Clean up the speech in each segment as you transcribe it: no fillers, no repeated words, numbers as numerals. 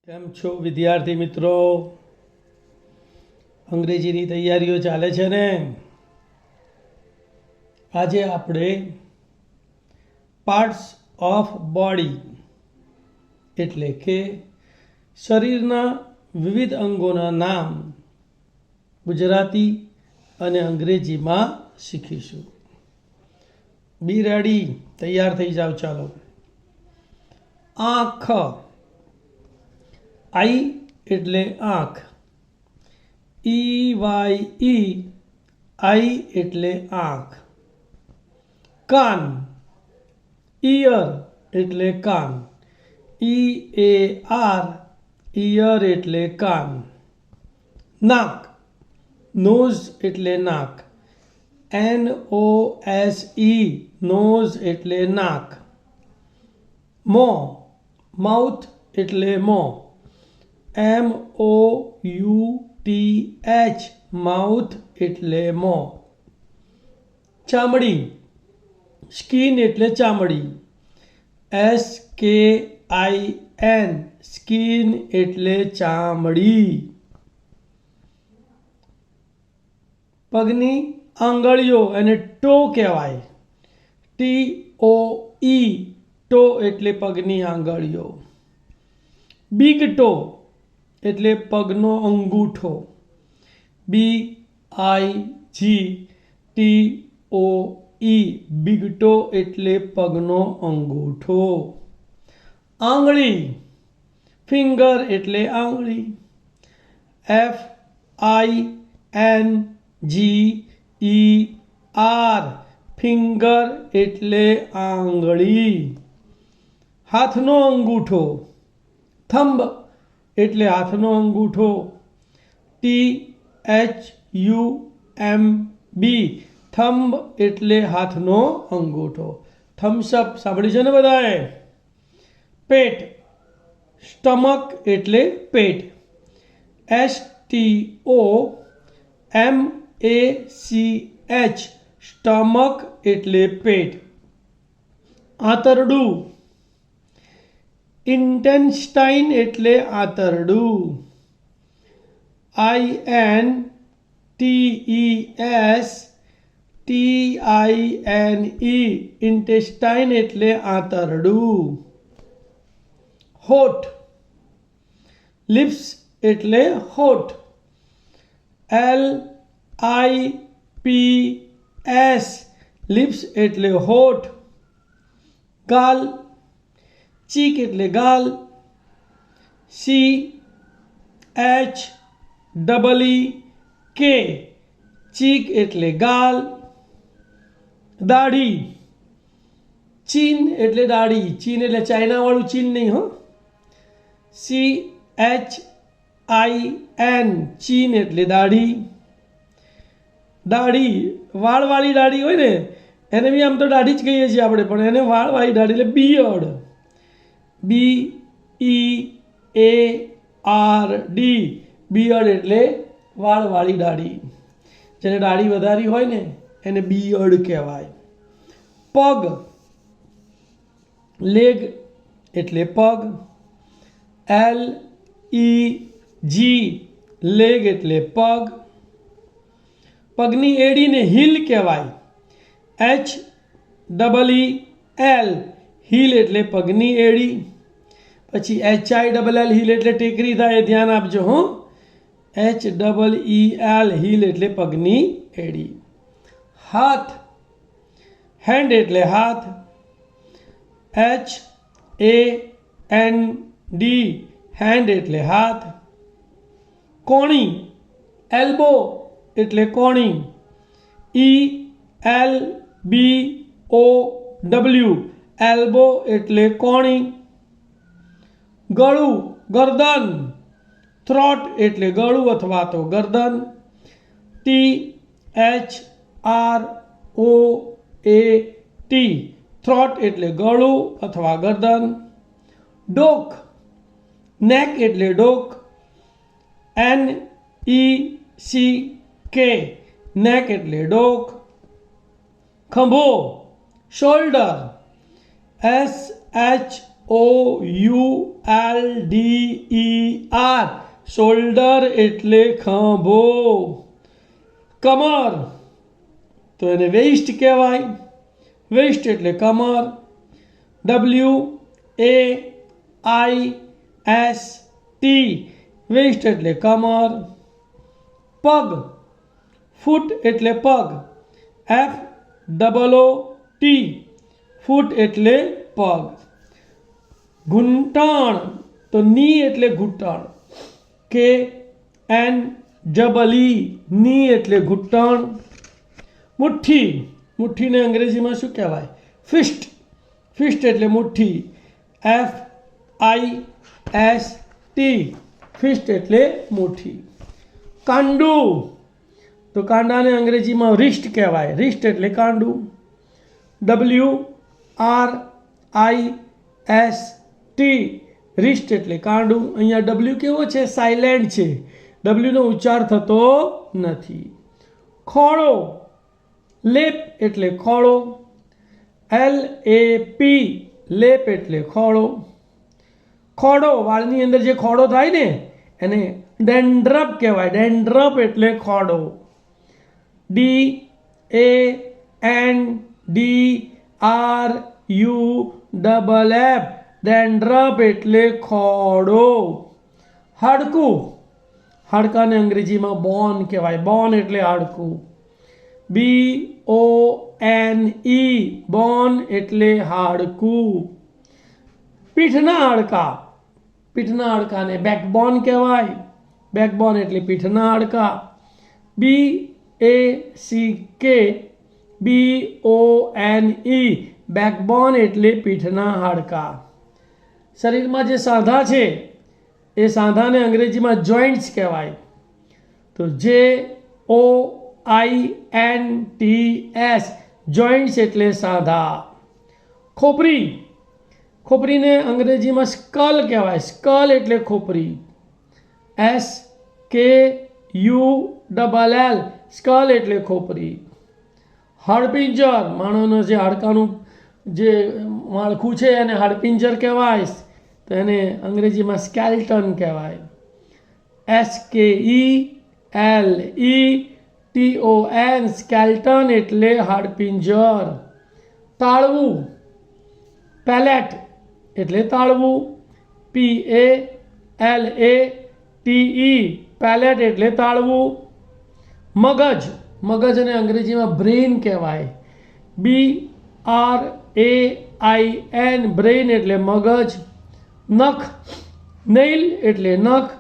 કેમ છો વિદ્યાર્થી મિત્રો? અંગ્રેજીની તૈયારીઓ ચાલે છે ને? આજે આપણે પાર્ટ્સ ઓફ બોડી એટલે કે શરીરના વિવિધ અંગોના નામ ગુજરાતી અને અંગ્રેજીમાં શીખીશું. બી રેડી, તૈયાર થઈ જાઓ. ચાલો. આંખ, આઈ એટલે આંખ, EYE આઈ એટલે આંખ. કાન, ઇયર એટલે કાન, EAR ઇયર એટલે કાન. નાક, નોઝ એટલે નાક, NOSE નોઝ એટલે નાક. મોં, માઉથ એટલે મોં, MOUTH માઉથ એટલે મોં. ચામડી, સ્કિન એટલે ચામડી, SKIN સ્કિન એટલે ચામડી. પગની આંગળીઓ એને ટો કહેવાય, TOE ટો એટલે પગની આંગળીઓ. બિગ ટો એટલે પગનો અંગૂઠો, BIGTOE બિગ ટો એટલે પગનો અંગૂઠો. આંગળી, ફિંગર એટલે આંગળી, FINGER ફિંગર એટલે આંગળી. હાથનો અંગૂઠો, થંબ એટલે હાથનો અંગૂઠો, THUMB થંબ એટલે હાથનો અંગૂઠો. થમ્સઅપ સાંભળ્યું છે ને બધાએ? પેટ, સ્ટમક એટલે પેટ, STOMACH સ્ટમક એટલે પેટ. આંતરડું, ઇન્ટેસ્ટાઇન એટલે આંતરડું, INTESTINE ઇન્ટેસ્ટાઇન એટલે આંતરડું. હોઠ, લિપ્સ એટલે હોઠ, LIPS લિપ્સ એટલે હોઠ. ગાલ, ચીક એટલે ગાલ, CHEEK ચીક એટલે ગાલ. દાઢી, ચીન એટલે દાઢી, ચીન એટલે ચાઇનાવાળું ચીન નહીં હો, CHIN ચીન એટલે દાઢી. દાઢી, વાળવાળી દાઢી હોય ને એને બી આમ તો દાઢી જ કહીએ છીએ આપણે, પણ એને વાળવાળી દાઢી એટલે બિયર્ડ, BEARD બિયર્ડ એટલે વાળવાળી દાઢી. જેને દાઢી વધારી હોય ને એને બિયર્ડ કહેવાય. પગ, લેગ એટલે પગ, LEG લેગ એટલે પગ. પગની એડીને હીલ કહેવાય, HEEL હીલ એટલે પગની એડી. પછી HILL હીલ એટલે ટેકરી થાય, ધ્યાન આપજો હો. HEEL હીલ એટલે પગની એડી. હાથ, હેન્ડ એટલે હાથ, HAND હેન્ડ એટલે હાથ. કોણી, એલ્બો એટલે કોણી, ELBOW એલ્બો એટલે કોણી. ગળું, ગરદન, થ્રોટ એટલે ગળું અથવા તો ગરદન, THROAT થ્રોટ એટલે ગળું અથવા ગરદન. ડોક, નેક એટલે ડોક, NECK નેક એટલે ડોક. ખંભો, શોલ્ડર, SHOULDER SHOULDER શોલ્ડર એટલે ખભો. કમર તો એને વેઇસ્ટ કહેવાય. વેઇસ્ટ એટલે કમર. WAIST વેઇસ્ટ એટલે કમર. પગ ફૂટ એટલે પગ. FOOT ફૂટ એટલે પગ. ઘૂંટણ તો ની એટલે ઘૂંટણ. KNEE ની એટલે ઘૂંટણ. મુઠ્ઠી મુઠ્ઠીને અંગ્રેજીમાં શું કહેવાય? ફિસ્ટ. ફિસ્ટ એટલે મુઠ્ઠી. FIST ફિસ્ટ એટલે મુઠ્ઠી. કાંડું તો કાંડાને અંગ્રેજીમાં રિસ્ટ કહેવાય. રિસ્ટ એટલે કાંડું. WRIST રિસ્ટ એટલે કાંડું. અહીંયા W કેવો છે? સાયલેન્ટ છે. Wનો ઉચ્ચાર થતો નથી. ખોળો લેપ એટલે ખોળો. LAP લેપ એટલે ખોળો. ખોડો વાળની અંદર જે ખોડો થાય ને એને ડેન્ડ્રફ કહેવાય. ડેન્ડ્રફ એટલે ખોડો. DANDRUFF ડેન્ડ્રફ એટલે ખોડો. હાડકું હાડકાને અંગ્રેજીમાં બોન કહેવાય. બોન એટલે હાડકું. BONE બોન એટલે હાડકું. પીઠના હાડકા પીઠના હાડકાને બેકબોન કહેવાય. બેકબોન એટલે પીઠના હાડકા. BACKBONE બેકબોન એટલે પીઠના હાડકા. શરીરમાં જે સાંધા છે એ સાંધાને અંગ્રેજીમાં જોઇન્ટ્સ કહેવાય. તો JOINTS જોઇન્ટ્સ એટલે સાંધા. ખોપરી ખોપરીને અંગ્રેજીમાં સ્કલ કહેવાય. સ્કલ એટલે ખોપરી. SKULL સ્કલ એટલે ખોપરી. હાડપિંજર માણસનો જે હાડકાનું જે માળખું છે એને હાડપિંજર કહેવાય. તો એને અંગ્રેજીમાં સ્કેલ્ટન કહેવાય. SKELETON સ્કેલ્ટન એટલે હાડપિંજર. તાળવું પેલેટ એટલે તાળવું. PALATE પેલેટ એટલે તાળવું. મગજ મગજને અંગ્રેજીમાં બ્રેઇન કહેવાય. BRAIN બ્રેઇન એટલે મગજ. નખ નેઇલ એટલે નખ.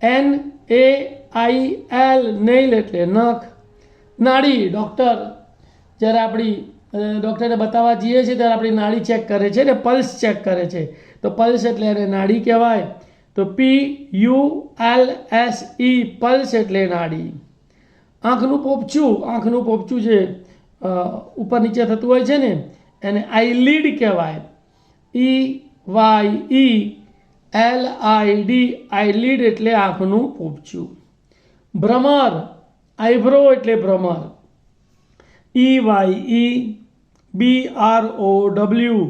NAIL નેઇલ એટલે નખ. નાડી ડૉક્ટર જ્યારે આપણી ડૉક્ટરને બતાવવા જઈએ છીએ ત્યારે આપણી નાડી ચેક કરે છે ને પલ્સ ચેક કરે છે. તો પલ્સ એટલે એને નાડી કહેવાય. તો PULSE પલ્સ એટલે નાડી. આંખનું પોપચું જે ઉપર નીચે થતું હોય છે ને એને આઈલીડ કહેવાય. EYELID આઈલીડ એટલે આંખનું પોપચું. ભ્રમર આઈબ્રો એટલે ભ્રમર. EYEBROW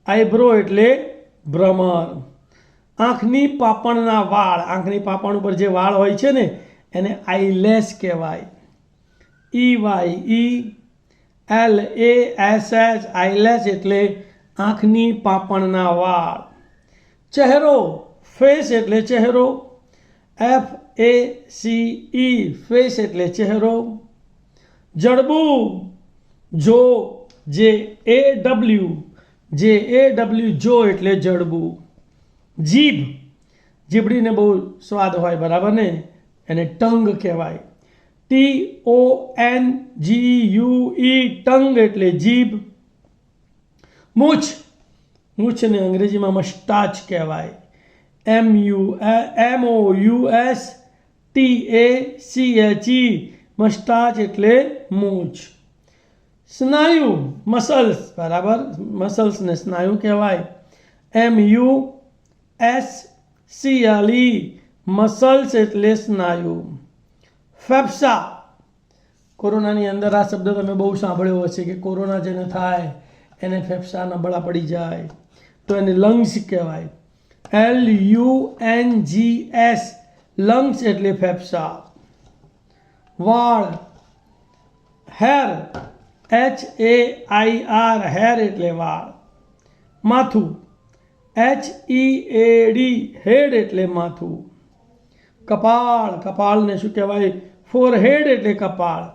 આઈબ્રો એટલે ભ્રમર. આંખની પાપણના વાળ આંખની પાપણ ઉપર જે વાળ હોય છે ને એને આઈલેસ કહેવાય. EYELASS આઈલેસ એટલે આંખની પાપણના વાળ. ચહેરો ફેસ એટલે ચહેરો. FACE ફેસ એટલે ચહેરો. જડબું જો JAW જો એટલે જડબું. જીભ જીભડીને બહુ સ્વાદ હોય બરાબર ને એને ટંગ કહેવાય. TONGUE ટંગ એટલે જીભ. મૂછને અંગ્રેજીમાં મસ્ટાચ કહેવાય. MOUSTACHE મસ્ટાચ એટલે મૂછ. સ્નાયુ મસલ્સ બરાબર મસલ્સને સ્નાયુ કહેવાય. MUSCLE મસલ્સ એટલે સ્નાયુ. ફેફસા કોરોનાની અંદર આ શબ્દ તમે બહુ સાંભળ્યો હશે કે કોરોના જેને થાય એને ફેફસા નબળા પડી જાય. તો તો એને લંગ્સ કહેવાય. LUNGS લંગ્સ એટલે ફેફસા. વાળ, હેર, HAIR હેર એટલે વાળ. માથું, HEAD હેડ એટલે માથું. કપાળ, કપાળને શું કહેવાય? ફોરહેડ એટલે કપાળ.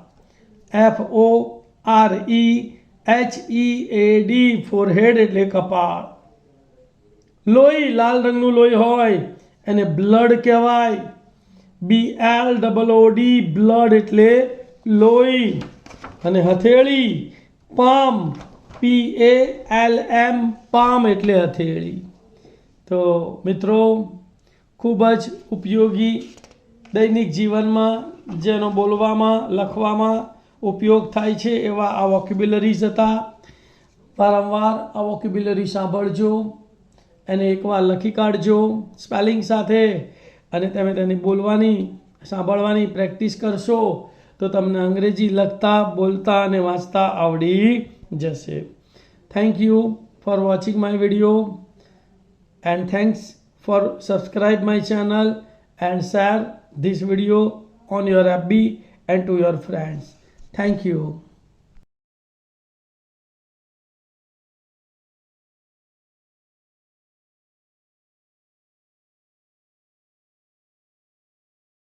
FOREHEAD ફોરહેડ એટલે કપાળ. લોહી, લાલ રંગનું લોહી હોય એને બ્લડ કહેવાય. BLOOD બ્લડ એટલે લોહી. અને હથેળી, પામ, PALM પામ એટલે હથેળી. તો મિત્રો, ખૂબ જ ઉપયોગી દૈનિક જીવનમાં જેનો બોલવામાં લખવામાં ઉપયોગ થાય છે એવા આ વોકેબ્યુલરીઝ હતા. વારંવાર આ વોકેબ્યુલરી સાંભળજો, એને એકવાર લખી કાઢજો સ્પેલિંગ સાથે, અને તમે તેની બોલવાની સાંભળવાની પ્રેક્ટિસ કરશો તો તમને અંગ્રેજી લખતા, બોલતા અને વાંચતા આવડી જશે. Thank you for watching my video, and thanks for subscribe my channel and share this video on your FB and to your friends. Thank you.